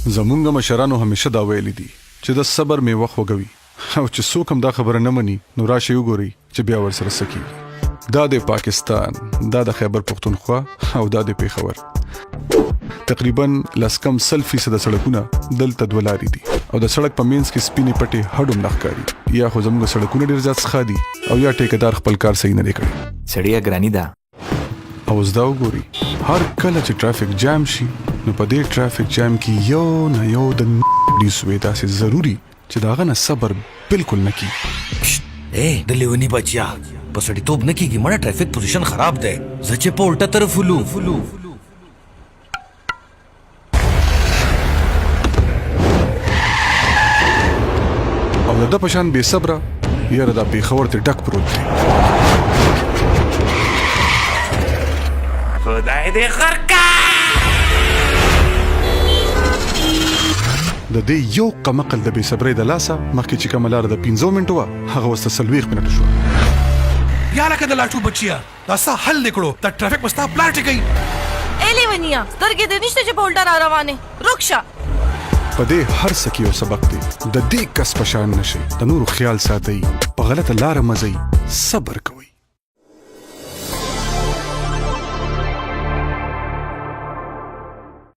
زمونږ مشرانو همیشه دا ویلي دي چې د صبر میوه خوږوي او چې څوک هم دا خبره نه مني نو راشئ وګورئ چې بیا ورسره څه کېږي. دا د پاکستان، دا د خیبر پختونخوا او دا د پېښور. تقریبا 10% سړکونه دلته دوه لارې دي او د سړک په مینځ کې سپینې پټې هډوم نه ښکاري. یا خو زموږ سړکونه ډېر زیات ښه دي او یا ټیکهدار خپل کار صحیح نه دی کړی. سړیه ګراني ده. او اوس دا وګورئ، هر کله چې ټرافیک جام شي نو په دې ټرافیک جام کې یو نه یو د پولیس وې داسې ضروري چې د هغه نه صبر بالکل نه کېږي. د لیوني بچیا په سړیتوب نه کېږي مړه، ټرافیک پوزیشن خراب دی. زه چې په الټه طرف ولو او د ده په شان بې صبره یاره دا پېښور ته ډک پروت دی. خدای دې خیر کړي. د دې یو قمقل د بې صبرۍ د لاسه مخکې چې کومه لاره د 15 منټو وه هغه اوس ته 40 منټه شوه. یا لکه د لاټو بچیا دا څه حل نکړو، دا ټرافیک مستا پلاټ کوي. الی ونیا سترګې دې نشته چې په الټه را روانې رک شه. په دې هر څه کې یو سبق دی. د دې کس په شان نشئ، د نورو خیال ساتئ، په غلطه لاره مه ځئ، صبر کوئ.